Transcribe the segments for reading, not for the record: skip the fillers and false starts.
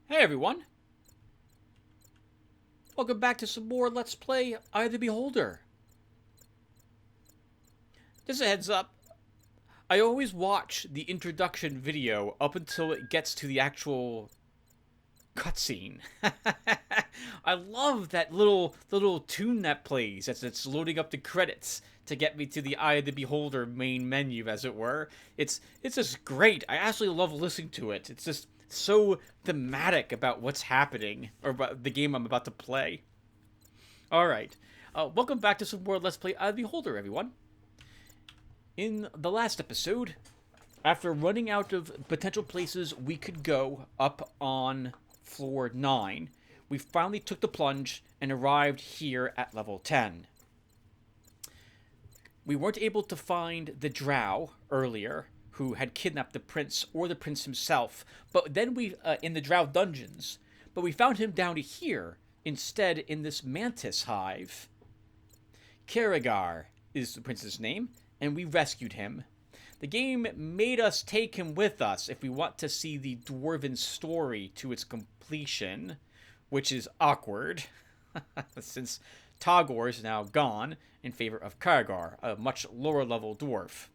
Hey everyone, welcome back to some more Let's Play Eye of the Beholder. Just a heads up, I always watch the introduction video up until it gets to the actual cutscene. I love that little tune that plays as it's loading up the credits to get me to the Eye of the Beholder main menu, as it were. It's just great. I absolutely love listening to it. It's just so thematic about what's happening, or about the game I'm about to play. Alright, welcome back to some more Let's Play Eye of the Beholder, everyone. In the last episode, after running out of potential places we could go up on floor 9, we finally took the plunge and arrived here at level 10. We weren't able to find the drow earlier, who had kidnapped the prince or the prince himself, but then in the drow dungeons, but we found him down here instead in this Mantis hive. Karagar is the prince's name, and we rescued him. The game made us take him with us if we want to see the dwarven story to its completion, which is awkward, since Tagor is now gone in favor of Karagar, a much lower level dwarf.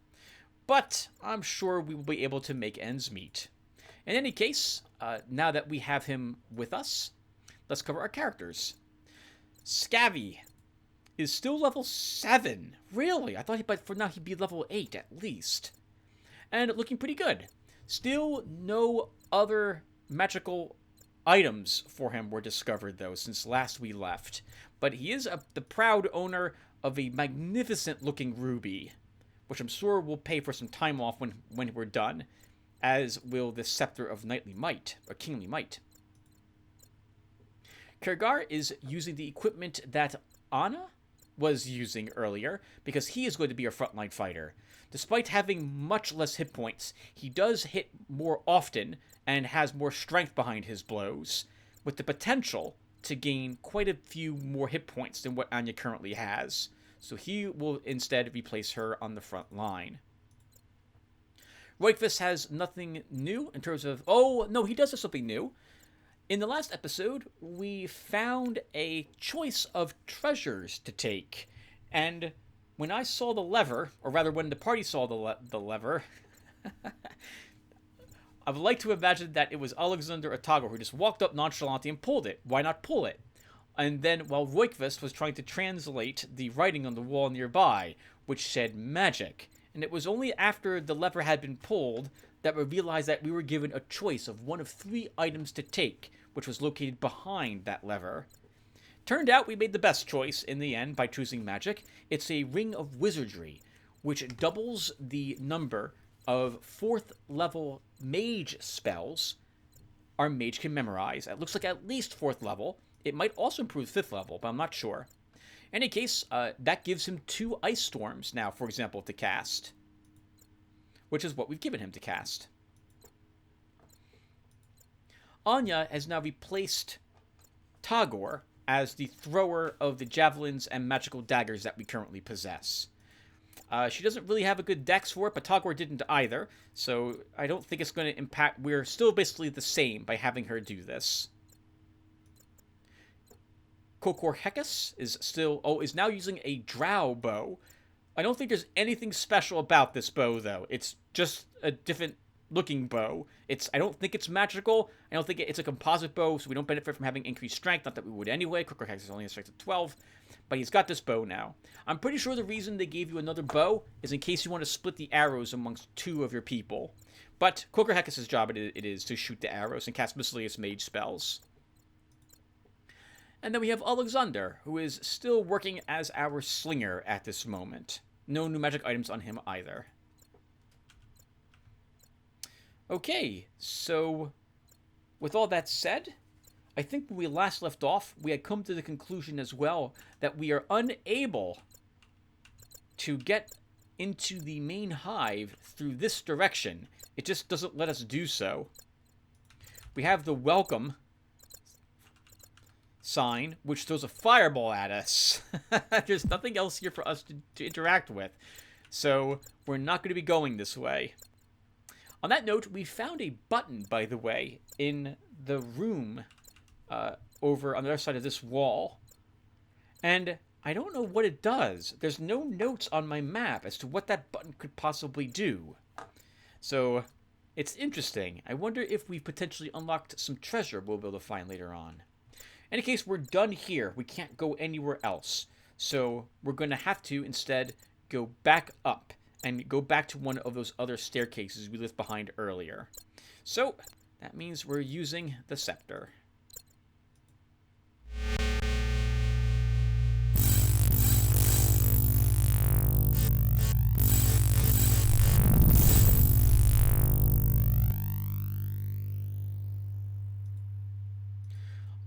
But I'm sure we will be able to make ends meet. In any case, now that we have him with us, let's cover our characters. Scavvy is still level 7. Really? I thought for now he'd be level 8 at least. And looking pretty good. Still no other magical items for him were discovered, though, since last we left. But he is the proud owner of a magnificent looking ruby, which I'm sure will pay for some time off when we're done, as will the Scepter of Knightly Might, or Kingly Might. Karagar is using the equipment that Anna was using earlier, because he is going to be a frontline fighter. Despite having much less hit points, he does hit more often and has more strength behind his blows, with the potential to gain quite a few more hit points than what Anya currently has. So he will instead replace her on the front line. Roikvis has nothing new in terms of... Oh, no, he does have something new. In the last episode, we found a choice of treasures to take. And when I saw the lever, or rather when the party saw the lever, I would like to imagine that it was Alexander or Tagor who just walked up nonchalantly and pulled it. Why not pull it? And then while Roikvis was trying to translate the writing on the wall nearby, which said magic. And it was only after the lever had been pulled that we realized that we were given a choice of one of 3 items to take, which was located behind that lever. Turned out we made the best choice in the end by choosing magic. It's a Ring of Wizardry, which doubles the number of 4th level mage spells our mage can memorize. It looks like at least 4th level. It might also improve 5th level, but I'm not sure. In any case, that gives him 2 Ice Storms now, for example, to cast, which is what we've given him to cast. Anya has now replaced Tagor as the thrower of the javelins and magical daggers that we currently possess. She doesn't really have a good dex for it, but Tagor didn't either, so I don't think it's going to impact... We're still basically the same by having her do this. Kokor Hekis is now using a drow bow. I don't think there's anything special about this bow, though. It's just a different looking bow. I don't think it's magical. I don't think it's a composite bow, so we don't benefit from having increased strength. Not that we would anyway. Kokor Hekis is only a strength of 12, but he's got this bow now. I'm pretty sure the reason they gave you another bow is in case you want to split the arrows amongst 2 of your people. But Kokor Hekis' job it is to shoot the arrows and cast miscellaneous mage spells. And then we have Alexander, who is still working as our slinger at this moment. No new magic items on him either. Okay, so with all that said, I think when we last left off, we had come to the conclusion as well that we are unable to get into the main hive through this direction. It just doesn't let us do so. We have the welcome sign, which throws a fireball at us. There's nothing else here for us to interact with. So we're not going to be going this way. On that note, we found a button, by the way, in the room over on the other side of this wall. And I don't know what it does. There's no notes on my map as to what that button could possibly do. So, it's interesting. I wonder if we potentially unlocked some treasure we'll be able to find later on. In any case, we're done here. We can't go anywhere else. So, we're going to have to, instead, go back up and go back to one of those other staircases we left behind earlier. So, that means we're using the scepter.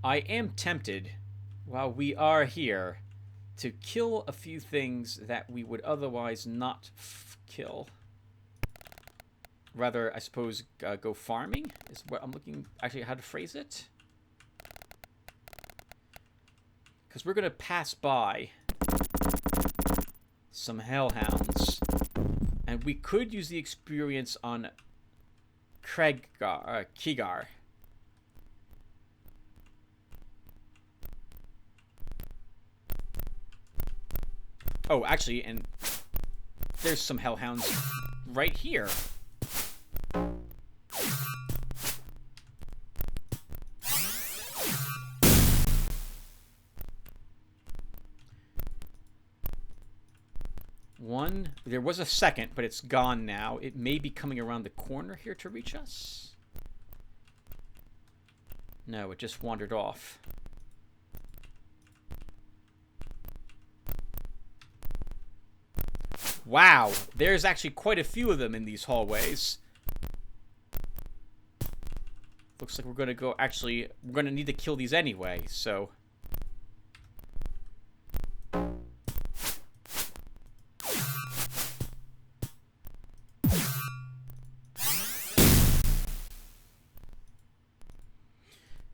I am tempted, while we are here, to kill a few things that we would otherwise not kill. Rather, I suppose, go farming is what I'm looking, actually, how to phrase it. Because we're going to pass by some hellhounds. And we could use the experience on Kigar. Oh, actually, and there's some hellhounds right here. One, there was a second, but it's gone now. It may be coming around the corner here to reach us. No, it just wandered off. Wow, there's actually quite a few of them in these hallways. Looks like we're going to go, actually, we're going to need to kill these anyway, so.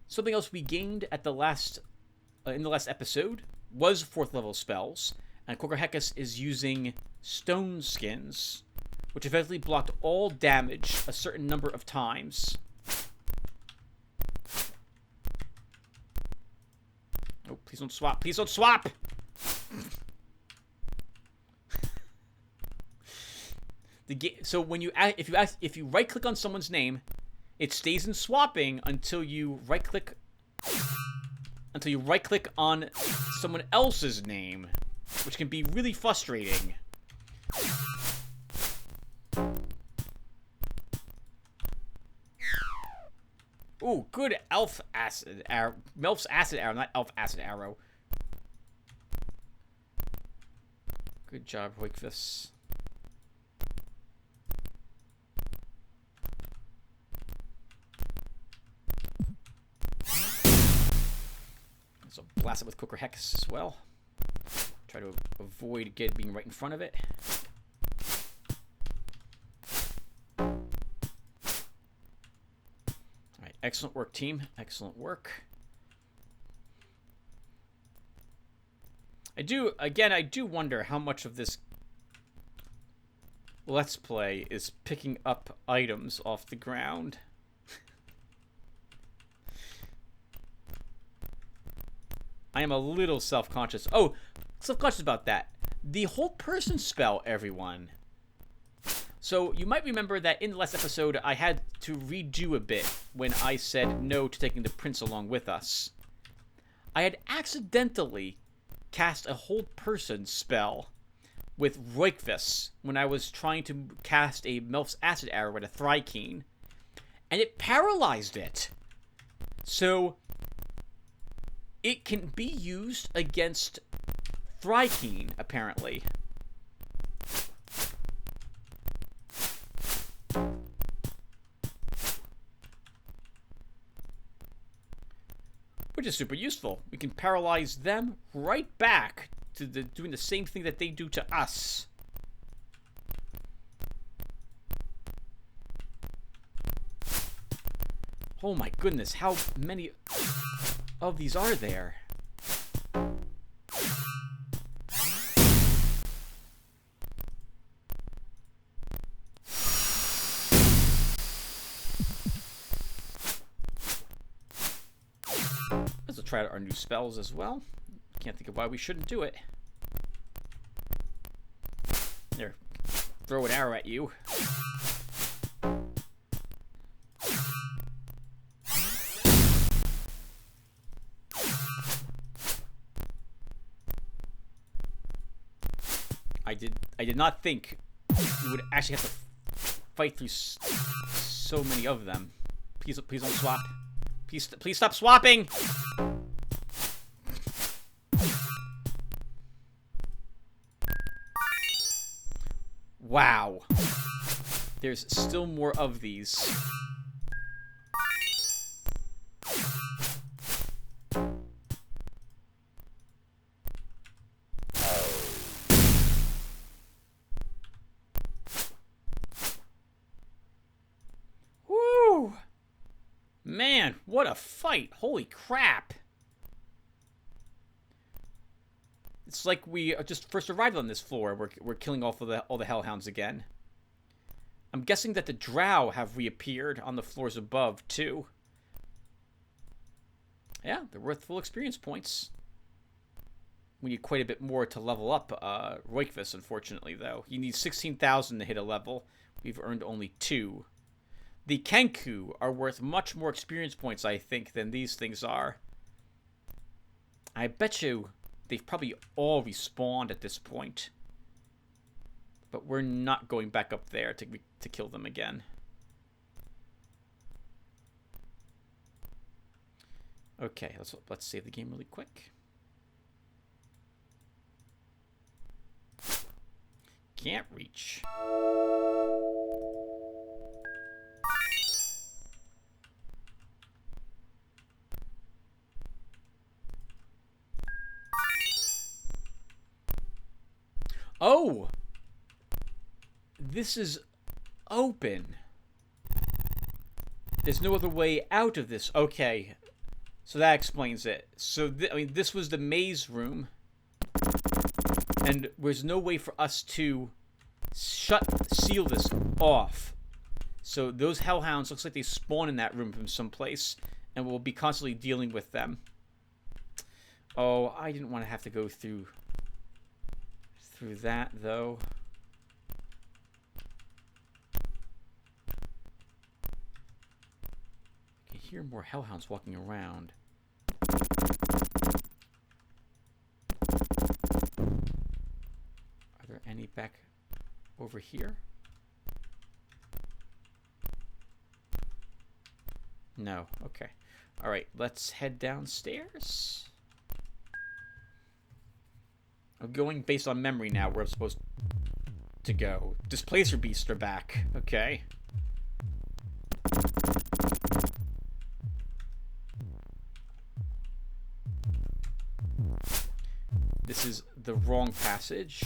Something else we gained at the last, in the last episode was 4th level spells. And Kokorhekas is using stone skins, which effectively blocked all damage a certain number of times. Oh, please don't swap. Please don't swap! So when you if you right click on someone's name, it stays in swapping until you right click on someone else's name, which can be really frustrating. Ooh, good elf acid arrow. Melf's acid arrow, not elf acid arrow. Good job, Wakefus. So blast it with Kokorhekas as well. Try to avoid being right in front of it. Alright, excellent work, team. Excellent work. I do wonder how much of this Let's Play is picking up items off the ground. I am a little self-conscious. Oh, self-conscious about that. The hold person spell, everyone. So you might remember that in the last episode, I had to redo a bit when I said no to taking the prince along with us. I had accidentally cast a hold person spell with Roikvis when I was trying to cast a Melf's Acid Arrow at a Thrykeen, and it paralyzed it. So it can be used against Thrykeen, apparently. Which is super useful. We can paralyze them right back to doing the same thing that they do to us. Oh my goodness, how many of these are there? try out our new spells as well. Can't think of why we shouldn't do it. There, throw an arrow at you. I did not think we would actually have to fight through so many of them. Please don't swap. Please stop swapping. Wow. There's still more of these. Woo! Man, what a fight. Holy crap. It's like we just first arrived on this floor. We're killing all the hellhounds again. I'm guessing that the drow have reappeared on the floors above, too. Yeah, they're worth full experience points. We need quite a bit more to level up Roikvis, unfortunately, though. You need 16,000 to hit a level. We've earned only 2. The Kenku are worth much more experience points, I think, than these things are. I bet you they've probably all respawned at this point. But we're not going back up there to kill them again. Okay, let's save the game really quick. Can't reach. Oh! This is open. There's no other way out of this. Okay. So that explains it. So, I mean, this was the maze room. And there's no way for us to seal this off. So those hellhounds, looks like they spawn in that room from someplace. And we'll be constantly dealing with them. Oh, I didn't want to have to go through that, though. I can hear more hellhounds walking around. Are there any back over here? No. Okay. All right, let's head downstairs. I'm going based on memory now where I'm supposed to go. Displacer beasts are back. Okay. This is the wrong passage.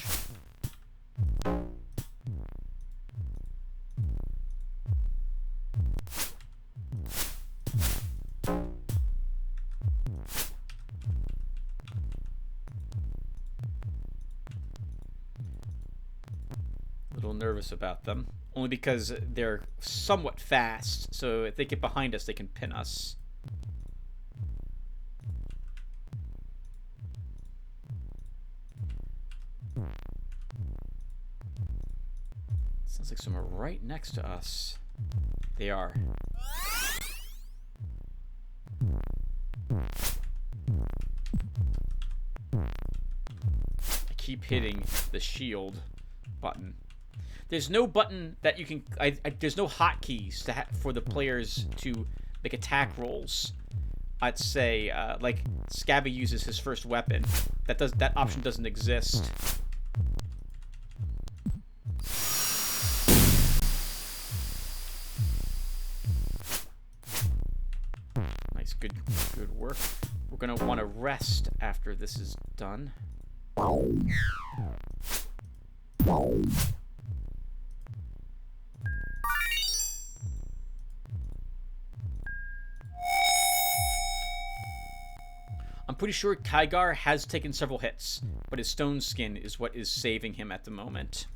Nervous about them, only because they're somewhat fast, so if they get behind us they can pin us. Sounds like someone right next to us. They are. I keep hitting the shield button. There's no button that you can... there's no hotkeys for the players to make attack rolls. I'd say, like, Scabby uses his first weapon. That option doesn't exist. Nice, good work. We're gonna want to rest after this is done. I'm pretty sure Kygar has taken several hits, but his stone skin is what is saving him at the moment.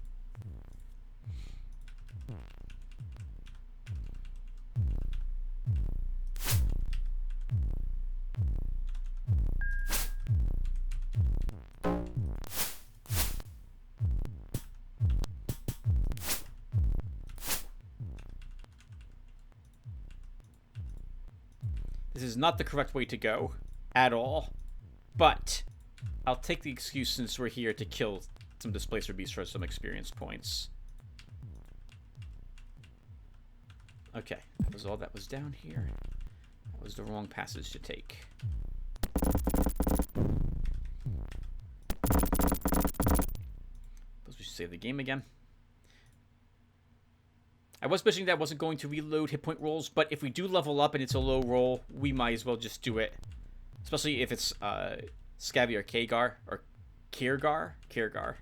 This is not the correct way to go at all. But I'll take the excuse since we're here to kill some Displacer Beasts for some experience points. Okay, that was all that was down here. That was the wrong passage to take. Suppose we should save the game again. I was mentioning that I wasn't going to reload hit point rolls, but if we do level up and it's a low roll, we might as well just do it. Especially if it's Scabby or Kagar, or Kirgar? Kirgar.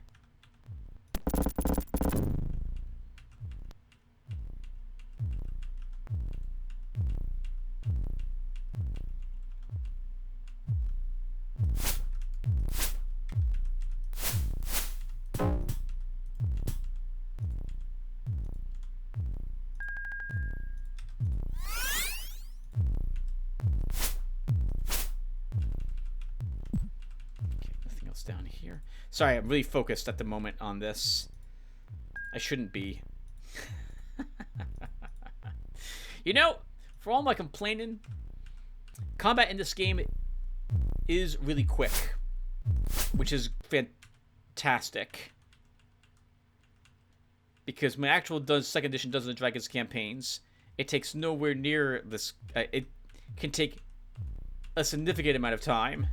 Down here. Sorry, I'm really focused at the moment on this. I shouldn't be. You know, for all my complaining, combat in this game is really quick, which is fantastic. Because my actual second edition Dungeons & Dragons campaigns, it takes nowhere near this. It can take a significant amount of time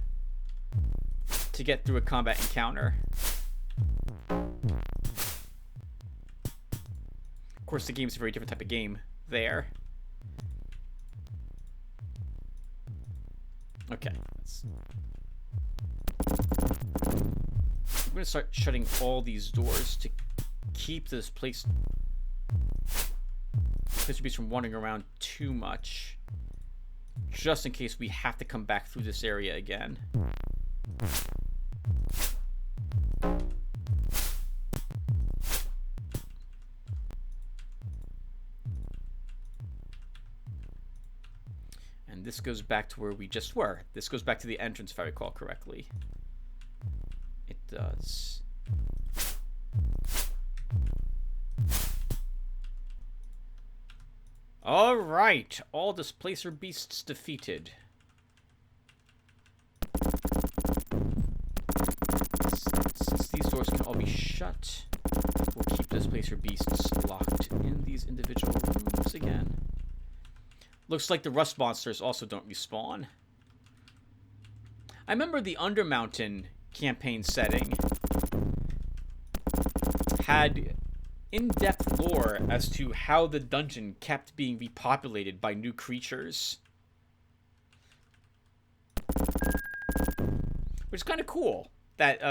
to get through a combat encounter. Of course, the game's a very different type of game there. Okay. I'm going to start shutting all these doors to keep this place from wandering around too much. Just in case we have to come back through this area again. And this goes back to where we just were. This goes back to the entrance, if I recall correctly. It does. Alright, all Displacer Beasts defeated. Since these doors can all be shut, we'll keep Displacer Beasts locked in these individual rooms again. Looks like the rust monsters also don't respawn. I remember the Undermountain campaign setting had in-depth lore as to how the dungeon kept being repopulated by new creatures. Which is kind of cool that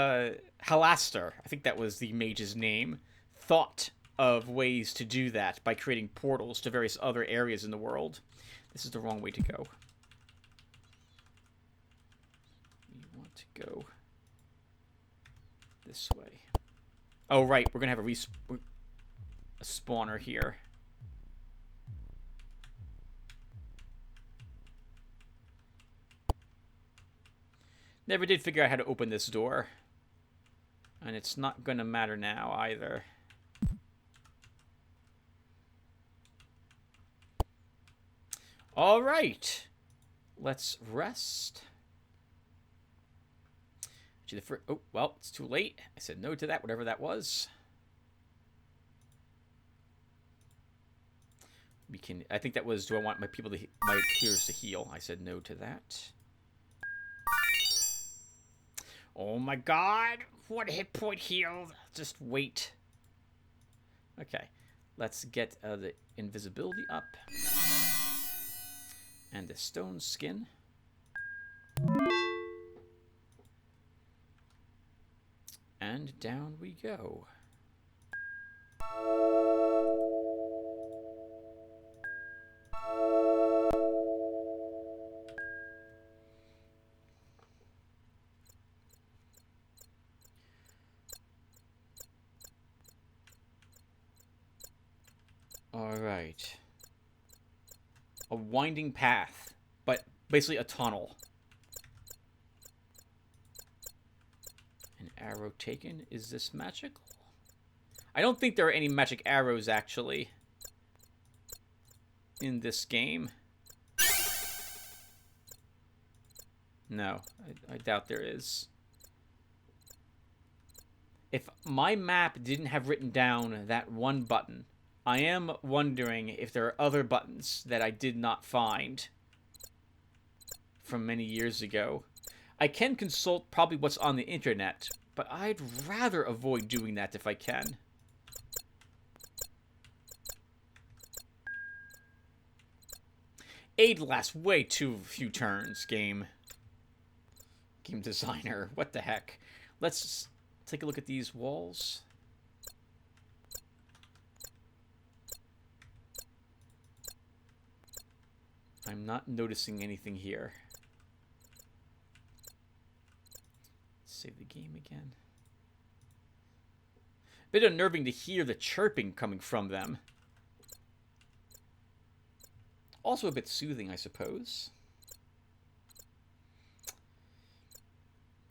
Halaster, I think that was the mage's name, thought of ways to do that by creating portals to various other areas in the world. This is the wrong way to go. We want to go this way. Oh, right. We're going to have a spawner here. Never did figure out how to open this door. And it's not going to matter now either. All right. Let's rest. Oh, well, it's too late. I said no to that, whatever that was. We can. I think that was, do I want my healers to heal? I said no to that. Oh my god. One hit point healed. Just wait. Okay. Let's get the invisibility up. And the stone skin. And down we go. All right. A winding path, but basically a tunnel. An arrow taken. Is this magical? I don't think there are any magic arrows, actually, in this game. No, I doubt there is. If my map didn't have written down that one button, I am wondering if there are other buttons that I did not find from many years ago. I can consult probably what's on the internet, but I'd rather avoid doing that if I can. Aid lasts way too few turns, game designer. What the heck? Let's take a look at these walls. I'm not noticing anything here. Save the game again. Bit unnerving to hear the chirping coming from them. Also a bit soothing, I suppose.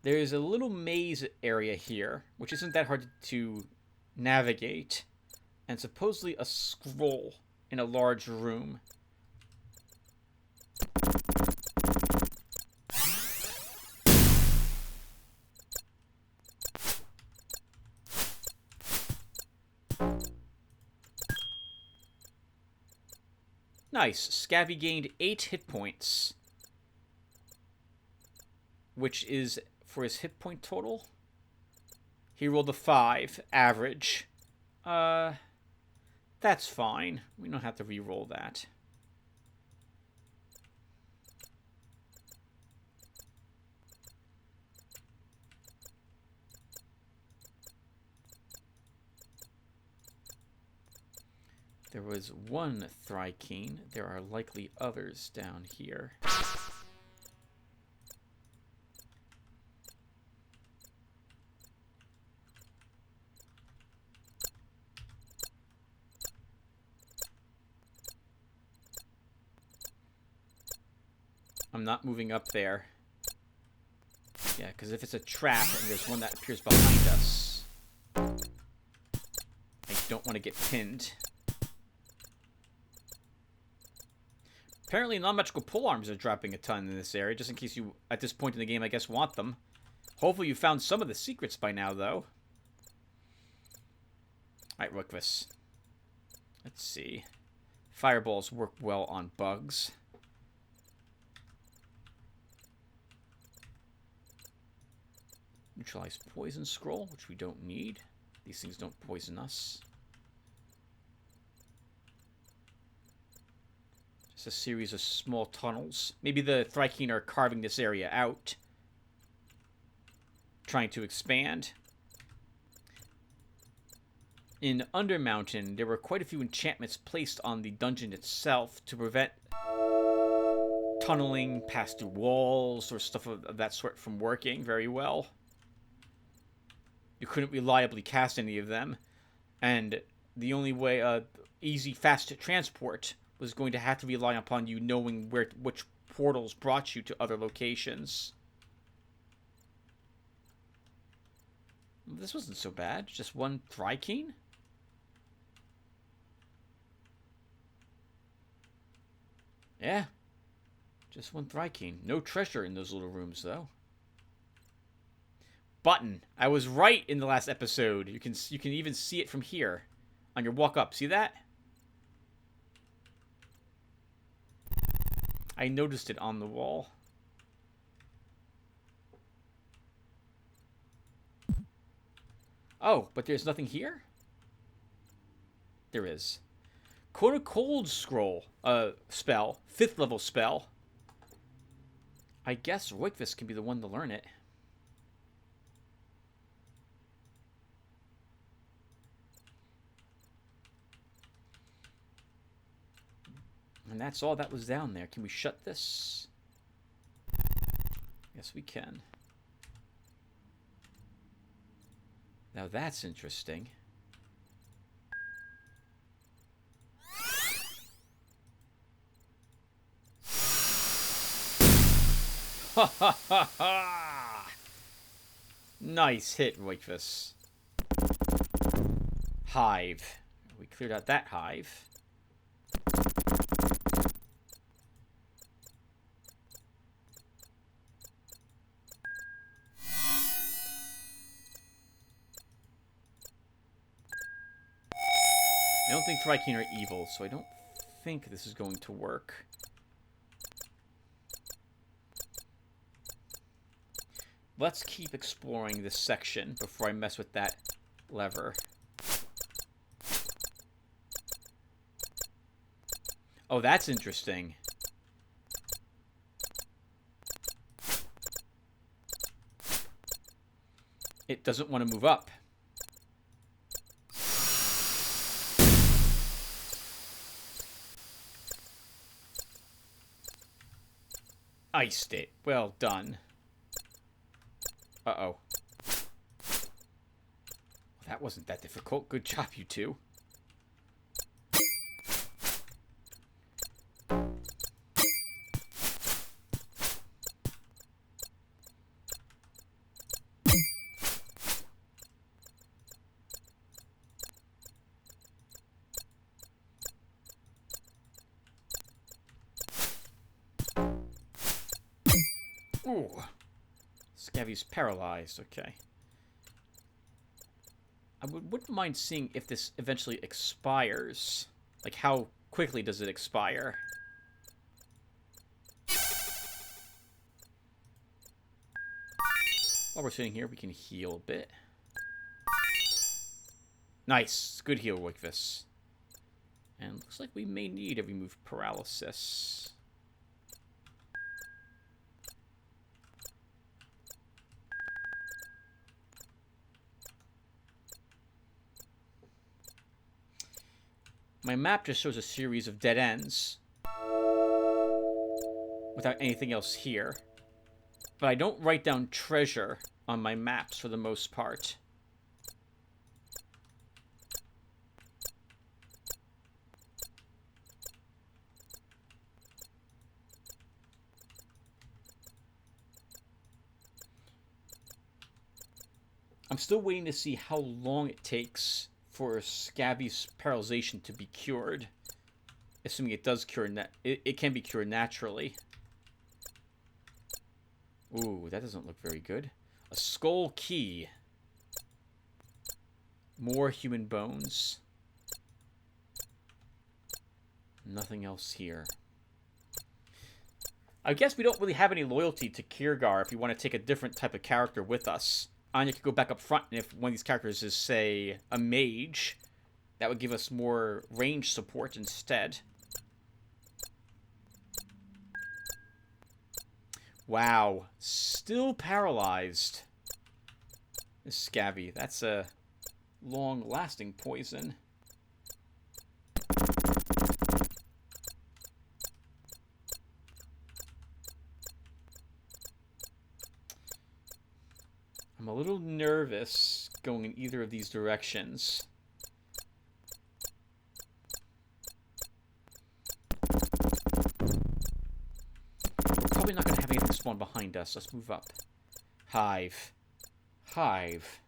There's a little maze area here, which isn't that hard to navigate, and supposedly a scroll in a large room. Nice. Scabby gained 8 hit points, which is for his hit point total. He rolled a 5, average. That's fine. We don't have to re-roll that. There was one Thrykeen. There are likely others down here. I'm not moving up there. Yeah, because if it's a trap and there's one that appears behind us, I don't want to get pinned. Apparently non-magical polearms are dropping a ton in this area, just in case you, at this point in the game, I guess, want them. Hopefully you found some of the secrets by now, though. Alright, Rookvis. Let's see. Fireballs work well on bugs. Neutralize poison scroll, which we don't need. These things don't poison us. Just a series of small tunnels. Maybe the Thrykeen are carving this area out, trying to expand. In Undermountain, there were quite a few enchantments placed on the dungeon itself to prevent tunneling past through walls or stuff of that sort from working very well. You couldn't reliably cast any of them, and the only way easy, fast transport was going to have to rely upon you knowing which portals brought you to other locations. This wasn't so bad. Just one Thrykeen? Yeah. Just one Thrykeen. No treasure in those little rooms, though. Button. I was right in the last episode. You can even see it from here on your walk up. See that? I noticed it on the wall. Oh, but there's nothing here? There is. Code of Cold Scroll spell. 5th level spell. I guess Roykvis can be the one to learn it. And that's all that was down there. Can we shut this? Yes, we can. Now that's interesting. Ha ha ha ha! Nice hit, Roykvis. Hive. We cleared out that hive. something striking or evil, so I don't think this is going to work. Let's keep exploring this section before I mess with that lever. Oh, that's interesting. It doesn't want to move up. Iced it. Well done. Uh-oh. That wasn't that difficult. Good job, you two. Ooh. Scavy's paralyzed. Okay. I wouldn't mind seeing if this eventually expires. Like, how quickly does it expire? While we're sitting here, we can heal a bit. Nice. Good heal like this. And looks like we may need a remove paralysis. My map just shows a series of dead ends without anything else here. But I don't write down treasure on my maps for the most part. I'm still waiting to see how long it takes for Scavy's paralyzation to be cured. Assuming it does cure, it can be cured naturally. Ooh, that doesn't look very good. A skull key. More human bones. Nothing else here. I guess we don't really have any loyalty to Kirgar if you want to take a different type of character with us. Anya could go back up front, and if one of these characters is, say, a mage, that would give us more range support instead. Wow. Still paralyzed. This Scavy. That's a long-lasting poison. I'm a little nervous going in either of these directions. We're probably not going to have anything spawn behind us. Let's move up. Hive. Hive.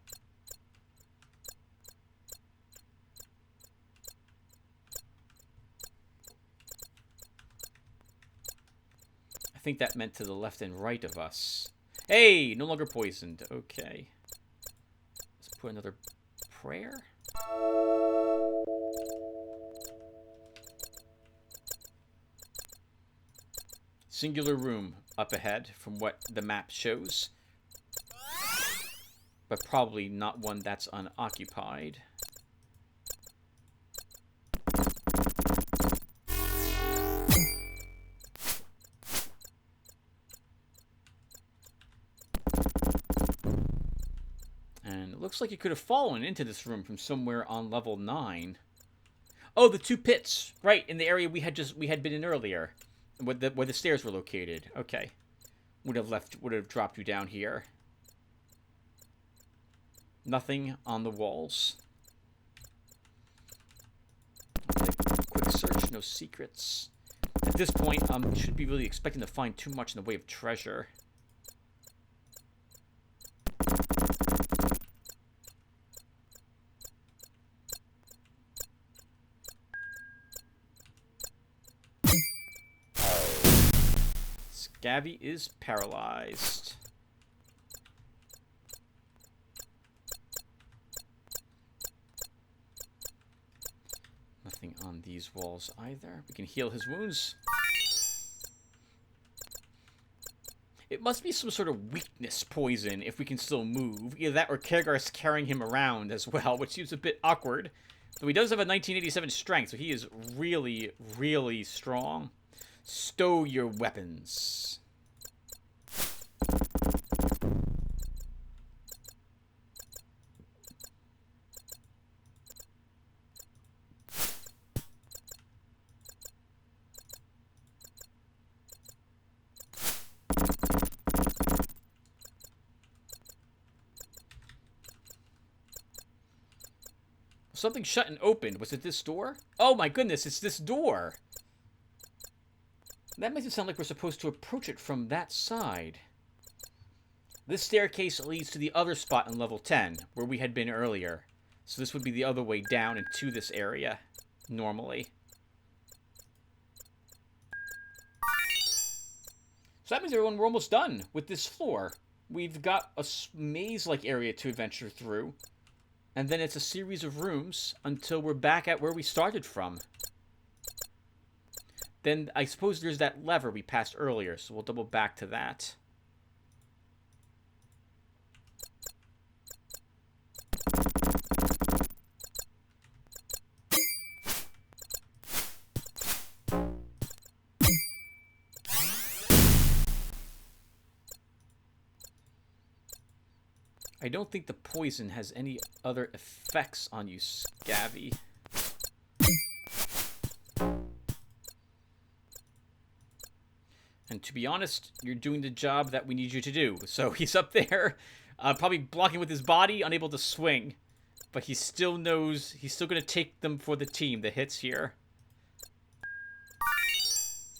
I think that meant to the left and right of us. Hey, no longer poisoned. Okay. Let's put another prayer. Singular room up ahead from what the map shows. But probably not one that's unoccupied. Looks like you could have fallen into this room from somewhere on level 9. Oh, the two pits, right, in the area we had been in earlier, where the stairs were located. Okay, would have dropped you down here. Nothing on the walls. Quick search, no secrets. At this point, should be really expecting to find too much in the way of treasure. Scavy is paralyzed. Nothing on these walls either. We can heal his wounds. It must be some sort of weakness poison if we can still move. Either that or Kergar's carrying him around as well, which seems a bit awkward. Though he does have a 1987 strength, so he is really, really strong. Stow your weapons. Something shut and opened. Was it this door? Oh my goodness, it's this door. That makes it sound like we're supposed to approach it from that side. This staircase leads to the other spot in level 10, where we had been earlier. So this would be the other way down into this area, normally. So that means, everyone, we're almost done with this floor. We've got a maze-like area to adventure through. And then it's a series of rooms until we're back at where we started from. Then I suppose there's that lever we passed earlier, so we'll double back to that. I don't think the poison has any other effects on you, Scabby. And to be honest, you're doing the job that we need you to do. So he's up there, probably blocking with his body, unable to swing. But he still knows, he's still going to take them for the team, the hits here.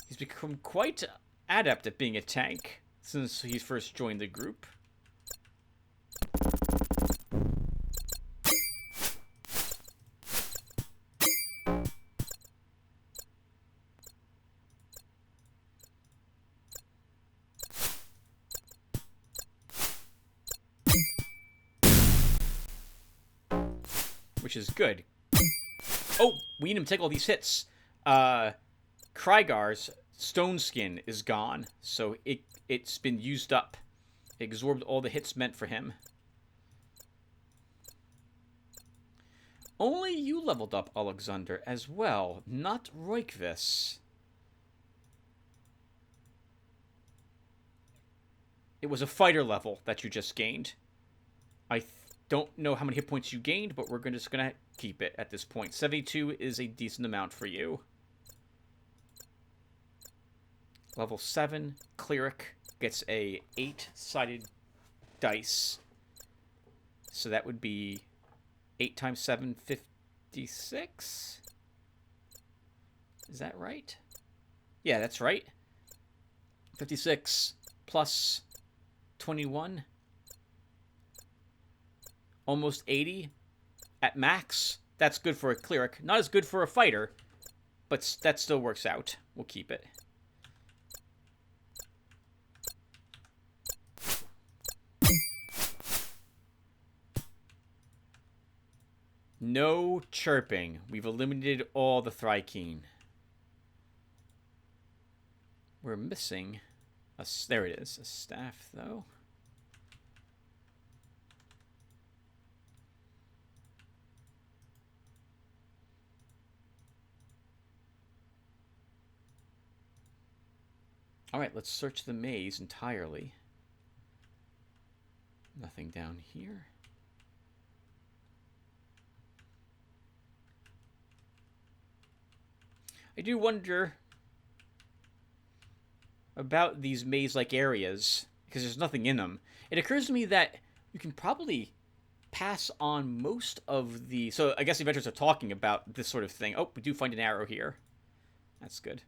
He's become quite adept at being a tank since he first joined the group. Which is good. Oh, we need him to take all these hits. Krygar's stone skin is gone, so it's been used up. It absorbed all the hits meant for him. Only you leveled up, Alexander, as well, not Roykvis. It was a fighter level that you just gained. I don't know how many hit points you gained, but we're just going to keep it at this point. 72 is a decent amount for you. Level 7, Cleric gets a 8-sided dice. So that would be 8 times 7, 56? Is that right? Yeah, that's right. 56 plus 21. Almost 80 at max. That's good for a cleric. Not as good for a fighter, but that still works out. We'll keep it. No chirping. We've eliminated all the Thrykean. We're missing a... There it is. A staff, though. Alright, let's search the maze entirely. Nothing down here. I do wonder about these maze-like areas, because there's nothing in them. It occurs to me that you can probably pass on most of the... So I guess the adventurers are talking about this sort of thing. Oh, we do find an arrow here. That's good.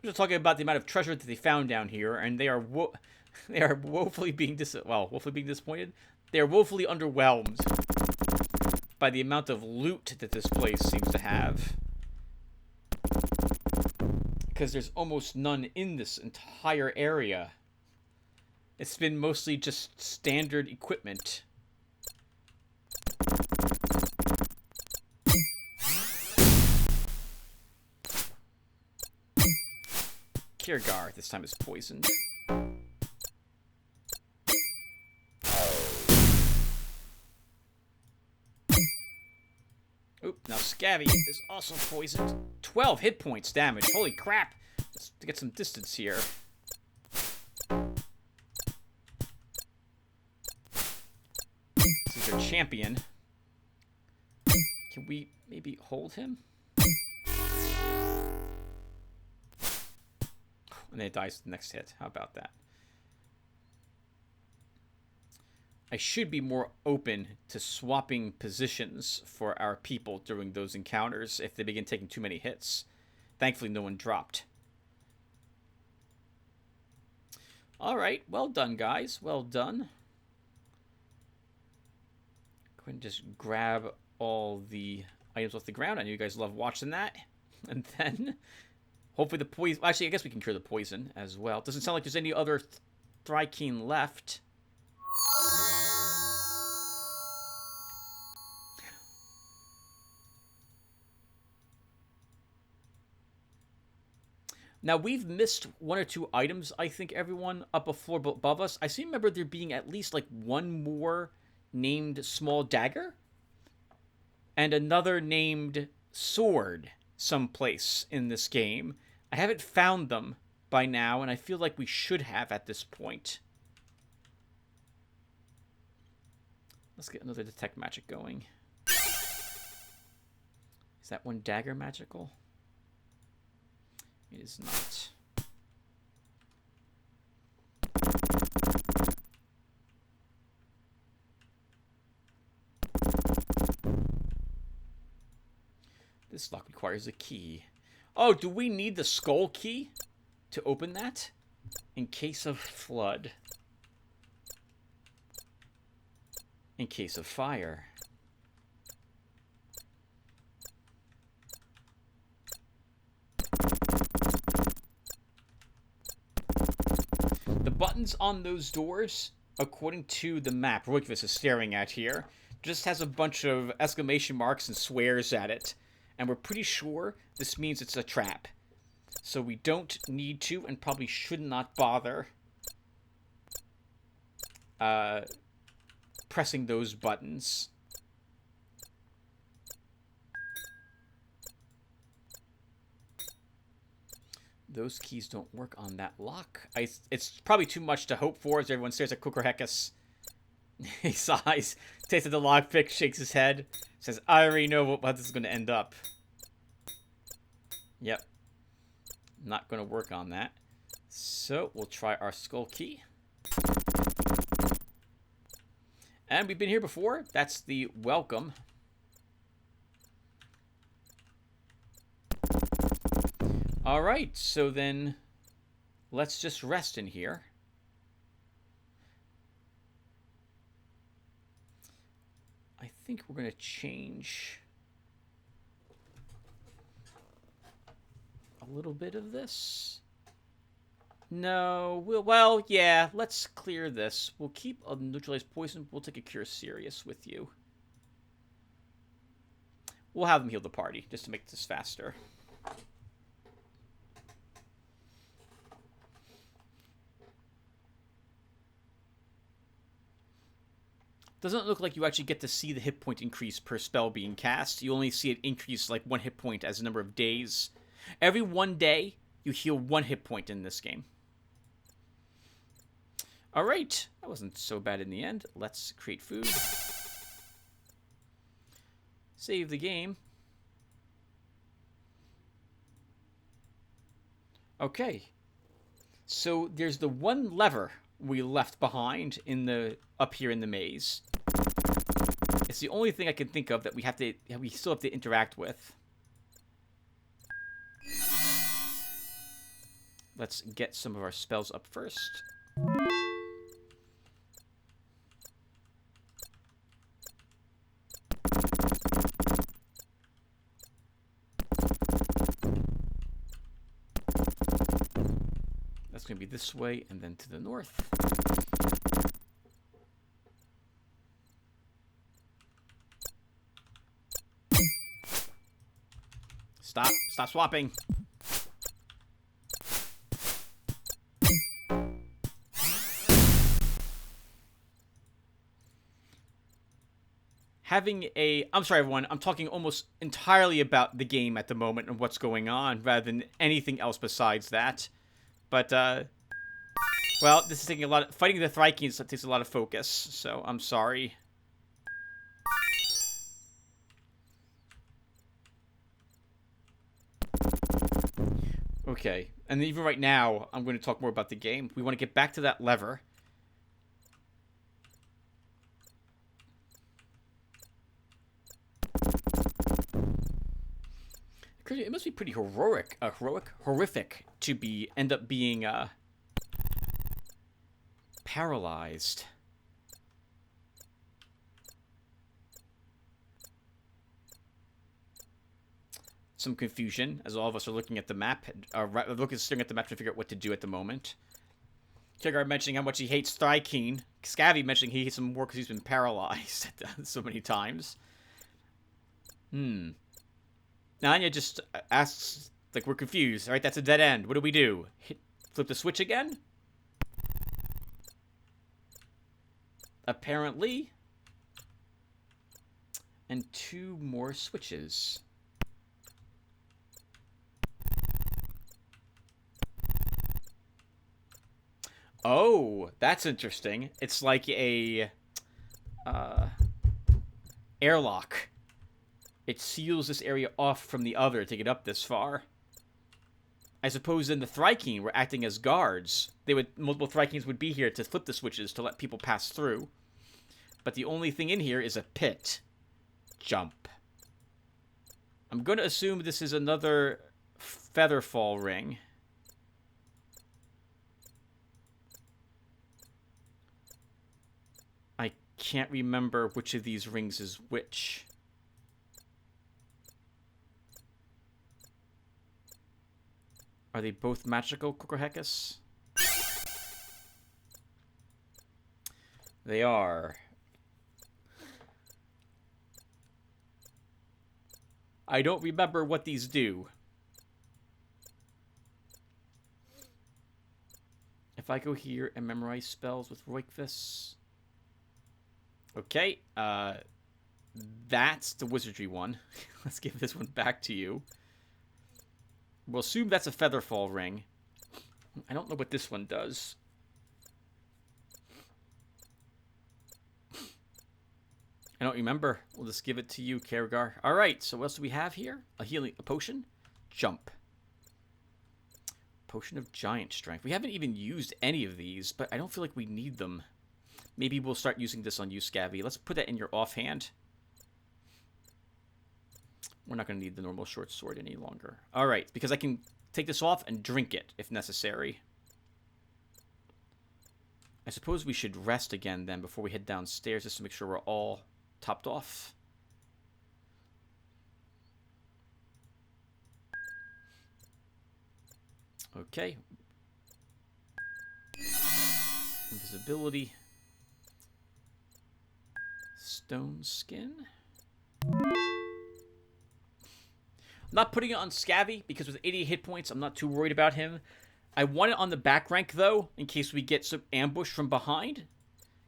We're just talking about the amount of treasure that they found down here, and they are woefully being woefully being disappointed. They are woefully underwhelmed by the amount of loot that this place seems to have. Because there's almost none in this entire area. It's been mostly just standard equipment. Kiergar this time is poisoned. Oop, now Scabby is also poisoned. 12 hit points damage. Holy crap. Let's get some distance here. This is their champion. Can we maybe hold him? And then it dies the next hit. How about that? I should be more open to swapping positions for our people during those encounters if they begin taking too many hits. Thankfully, no one dropped. Alright, well done, guys. Well done. Go ahead and just grab all the items off the ground. I know you guys love watching that. And then, hopefully the poison... Actually, I guess we can cure the poison as well. Doesn't sound like there's any other Thrykeen left. Now, we've missed one or two items, I think, everyone, up a floor above us. I seem to remember there being at least, like, one more named small dagger and another named sword someplace in this game. I haven't found them by now, and I feel like we should have at this point. Let's get another detect magic going. Is that one dagger magical? It is not. This lock requires a key. Oh, do we need the skull key to open that? In case of flood. In case of fire. The buttons on those doors, according to the map Roykvis is staring at here, just has a bunch of exclamation marks and swears at it. And we're pretty sure this means it's a trap. So we don't need to and probably should not bother pressing those buttons. Those keys don't work on that lock. It's probably too much to hope for as everyone stares at Kukurhekas. He sighs, tastes the lockpick, shakes his head, says, I already know how this is going to end up. Yep. Not going to work on that. So, we'll try our skull key. And we've been here before. That's the welcome. Alright, so then let's just rest in here. I think we're going to change a little bit of this. No, well, yeah, let's clear this. We'll keep a neutralized poison. We'll take a cure serious with you. We'll have them heal the party just to make this faster. Doesn't look like you actually get to see the hit point increase per spell being cast. You only see it increase like 1 hit point as a number of days. Every 1 day, you heal 1 hit point in this game. Alright, that wasn't so bad in the end. Let's create food. Save the game. Okay. So there's the one lever we left behind in the up here in the maze. It's the only thing I can think of that we still have to interact with. Let's get some of our spells up first. That's going to be this way and then to the north. Stop swapping. having a... I'm sorry, everyone. I'm talking almost entirely about the game at the moment and what's going on, rather than anything else besides that. But, well, this is taking a lot of... Fighting the Thrykeens takes a lot of focus, so I'm sorry. Okay, and even right now, I'm going to talk more about the game. We want to get back to that lever. It must be pretty horrific to end up being paralyzed. Some confusion as all of us are looking at the map, staring at the map to figure out what to do at the moment. Kigar mentioning how much he hates Thrykean. Scavvy mentioning he hates him more because he's been paralyzed so many times. Nanya just asks, like, we're confused. All right, that's a dead end. What do we do? Flip the switch again? Apparently. And 2 more switches. Oh, that's interesting. It's like a airlock. It seals this area off from the other to get up this far. I suppose then the Thrykean were acting as guards. Multiple Thrykeans would be here to flip the switches to let people pass through. But the only thing in here is a pit. Jump. I'm going to assume this is another Featherfall ring. I can't remember which of these rings is which. Are they both magical, Kokohekis? They are. I don't remember what these do. If I go here and memorize spells with Roikvis... Okay, that's the wizardry one. Let's give this one back to you. We'll assume that's a Featherfall ring. I don't know what this one does. I don't remember. We'll just give it to you, Karagar. Alright, so what else do we have here? A potion? Jump. Potion of Giant Strength. We haven't even used any of these, but I don't feel like we need them. Maybe we'll start using this on you, Scavvy. Let's put that in your offhand. We're not going to need the normal short sword any longer. Alright, because I can take this off and drink it, if necessary. I suppose we should rest again, then, before we head downstairs, just to make sure we're all topped off. Okay. Invisibility. Stone skin. I'm not putting it on Scavvy because with 88 hit points, I'm not too worried about him. I want it on the back rank, though, in case we get some ambush from behind.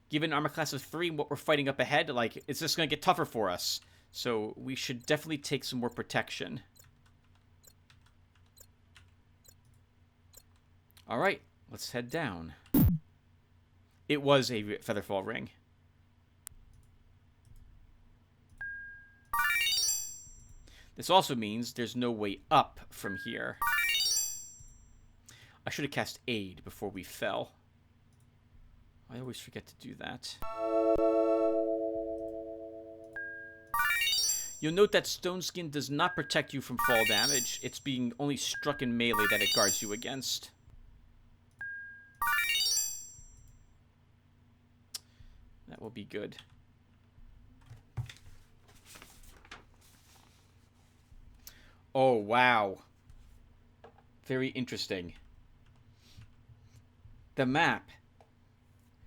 Given armor class of 3 and what we're fighting up ahead, like, it's just going to get tougher for us. So we should definitely take some more protection. Alright, let's head down. It was a Featherfall ring. This also means there's no way up from here. I should have cast Aid before we fell. I always forget to do that. You'll note that Stone Skin does not protect you from fall damage. It's being only struck in melee that it guards you against. That will be good. Oh, wow. Very interesting. The map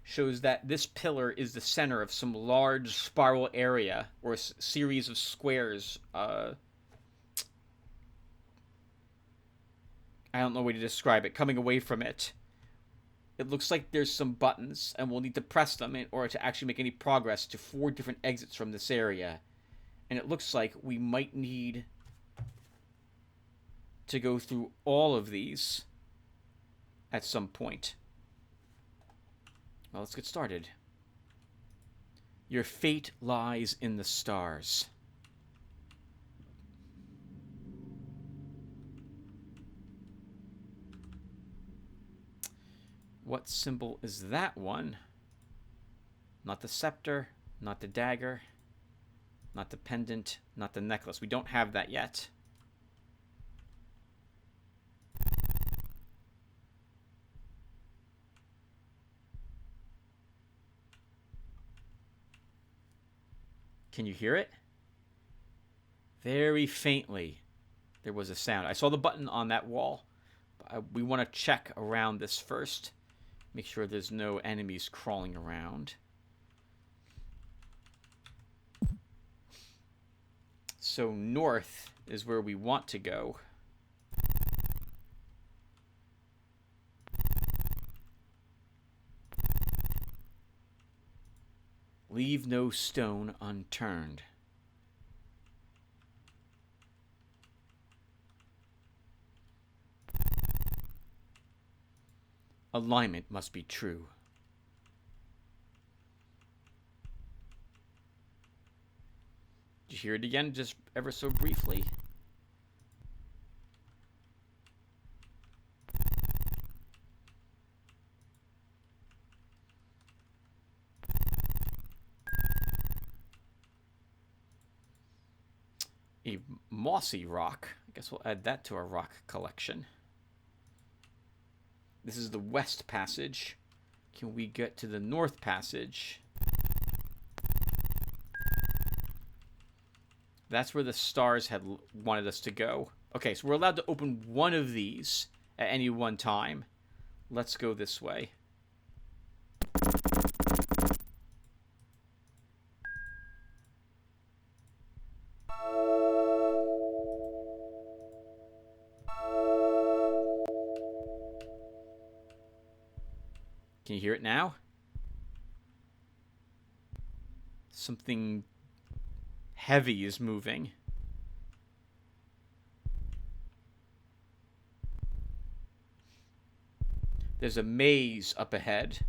shows that this pillar is the center of some large spiral area, or a series of squares. I don't know a way to describe it. Coming away from it. it looks like there's some buttons, and we'll need to press them in order to actually make any progress to 4 different exits from this area. And it looks like we might need to go through all of these at some point. Well, let's get started. Your fate lies in the stars. What symbol is that one? Not the scepter, not the dagger, not the pendant, not the necklace. We don't have that yet. Can you hear it? Very faintly, there was a sound. I saw the button on that wall. But we want to check around this first. Make sure there's no enemies crawling around. So north is where we want to go. Leave no stone unturned. Alignment must be true. Did you hear it again, just ever so briefly? A mossy rock. I guess we'll add that to our rock collection. This is the west passage. Can we get to the north passage? That's where the stars had wanted us to go. Okay, so we're allowed to open one of these at any one time. Let's go this way. Can you hear it now? Something heavy is moving. There's a maze up ahead.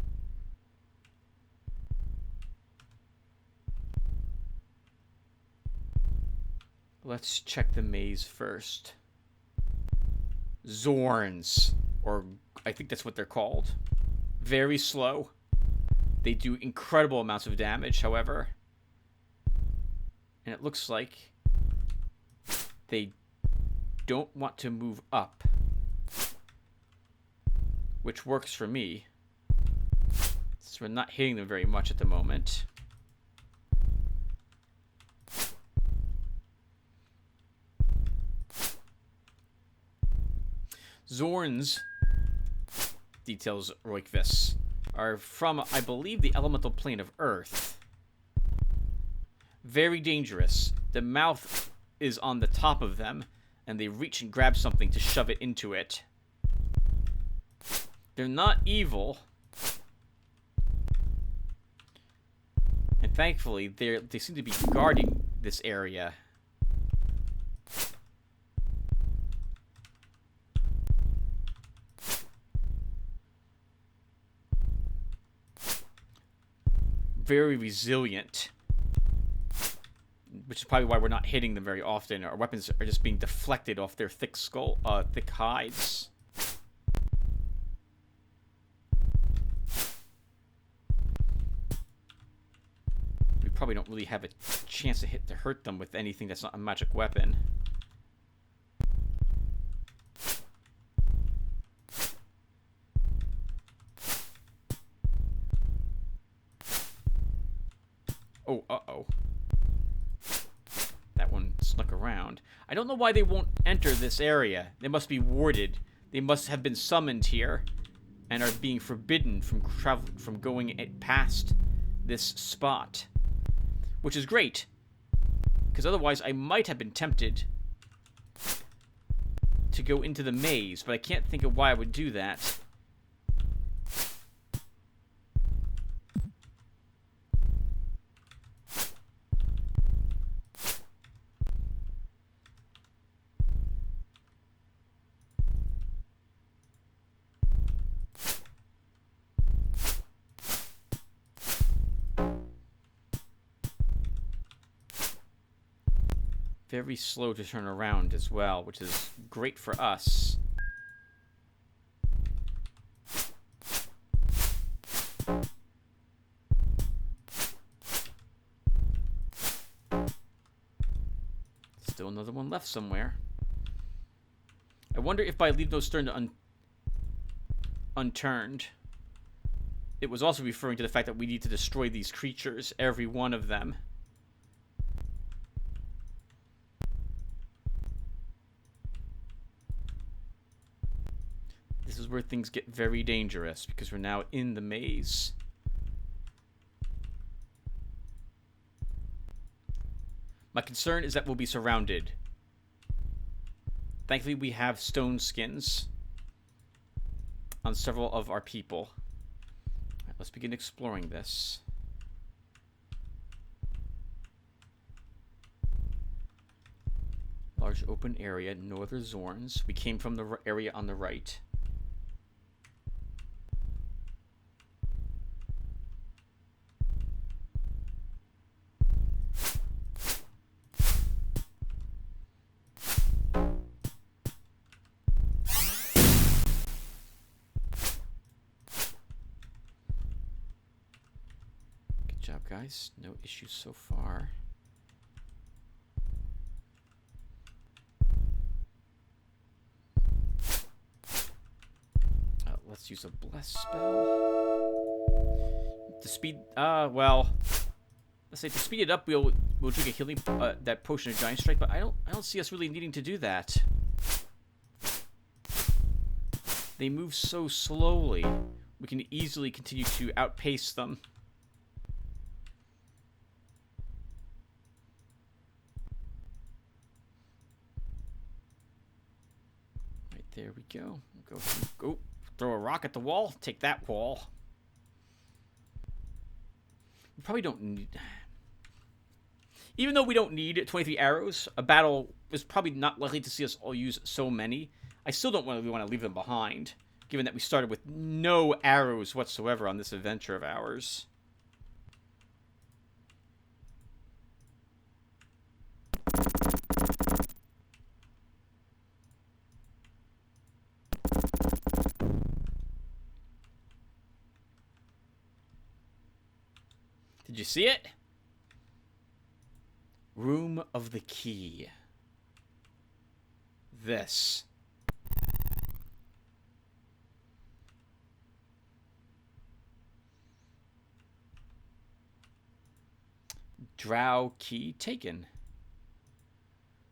Let's check the maze first. Zorns, or I think that's what they're called. Very slow. They do incredible amounts of damage, however. And it looks like they don't want to move up, which works for me, since we're not hitting them very much at the moment. Zorns, details Roikvis, are from, I believe, the elemental plane of Earth. Very dangerous. The mouth is on the top of them, and they reach and grab something to shove it into it. They're not evil. And thankfully, they seem to be guarding this area. Very resilient, which is probably why we're not hitting them very often. Our weapons are just being deflected off their thick hides. We probably don't really have a chance to hurt them with anything that's not a magic weapon. Oh, uh-oh. That one snuck around. I don't know why they won't enter this area. They must be warded. They must have been summoned here and are being forbidden from going past this spot. Which is great, because otherwise I might have been tempted to go into the maze, but I can't think of why I would do that. very slow to turn around as well, which is great for us. Still another one left somewhere. I wonder if by leave no stone unturned, it was also referring to the fact that we need to destroy these creatures, every one of them. This is where things get very dangerous, because we're now in the maze. My concern is that we'll be surrounded. Thankfully, we have stone skins on several of our people. All right, let's begin exploring this. Large open area, no other Zorns. We came from the area on the right. Good job, guys. No issues so far. Let's use a bless spell. To speed, well, let's say to speed it up, we'll drink a healing, that potion of giant strike, but I don't see us really needing to do that. They move so slowly. We can easily continue to outpace them. Right, there we go. Go. Throw a rock at the wall. Take that wall. We probably don't need... Even though we don't need 23 arrows, a battle is probably not likely to see us all use so many. I still don't really want to leave them behind, given that we started with no arrows whatsoever on this adventure of ours. Did you see it? Room of the Key. This. Drow Key taken.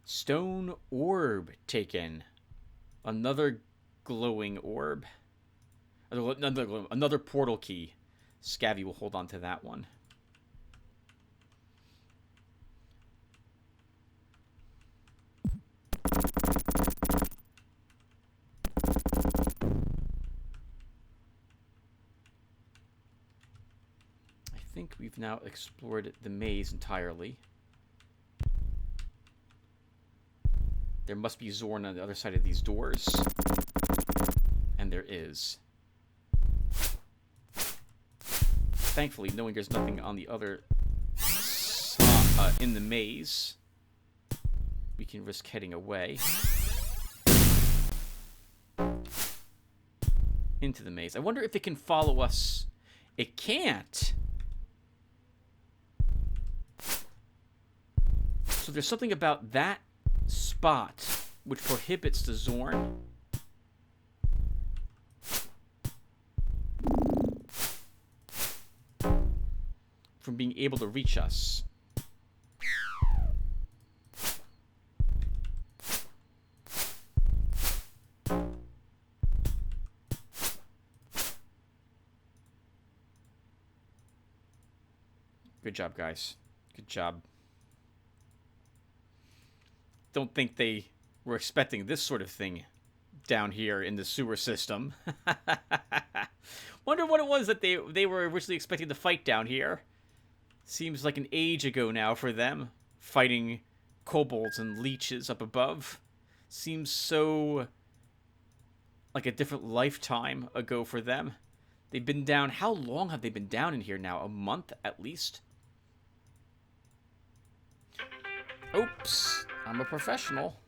Stone Orb taken. Another glowing orb. Another portal key. Scavvy will hold on to that one. I think we've now explored the maze entirely. There must be Zorn on the other side of these doors. And there is. Thankfully, knowing there's nothing on the other in the maze, we can risk heading away into the maze. I wonder if it can follow us. It can't. So there's something about that spot which prohibits the Zorn from being able to reach us. Good job, guys. Good job. Don't think they were expecting this sort of thing down here in the sewer system. Wonder what it was that they were originally expecting to fight down here. Seems like an age ago now for them, fighting kobolds and leeches up above. Seems so like a different lifetime ago for them. They've been down... How long have they been down in here now? A month, at least? Oops. I'm a professional.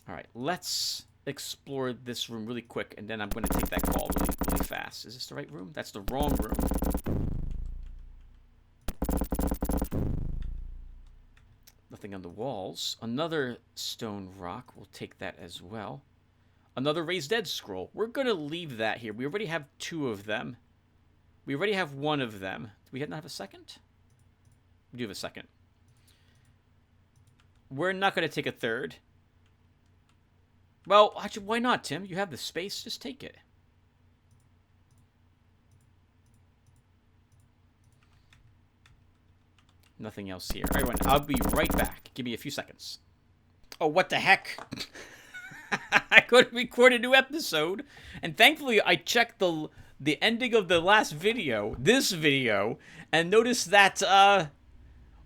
All right, let's explore this room really quick, and then I'm going to take that call really, really fast. Is this the right room? That's the wrong room. Nothing on the walls. Another stone rock. We'll take that as well. Another raised dead scroll. We're going to leave that here. We already have 2 of them. We already have 1 of them. Do we not have a second? We do have a second. We're not going to take a third. Well, actually, why not, Tim? You have the space. Just take it. Nothing else here. All right, everyone, I'll be right back. Give me a few seconds. Oh, what the heck? I couldn't record a new episode. And thankfully, I checked the ending of the last video, this video, and noticed that,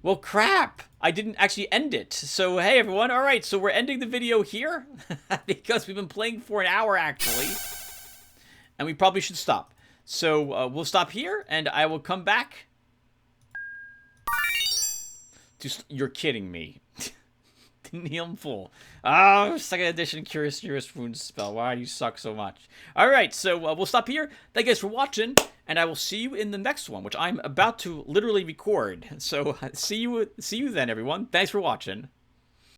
well, crap. I didn't actually end it. So, hey, everyone. All right, so we're ending the video here because we've been playing for an hour, actually. And we probably should stop. So, we'll stop here, and I will come back. You're kidding me. Neon full. Oh, 2nd edition Curious Rune spell. Why do you suck so much? Alright, so we'll stop here. Thank you guys for watching, and I will see you in the next one, which I'm about to literally record. So see you then, everyone. Thanks for watching.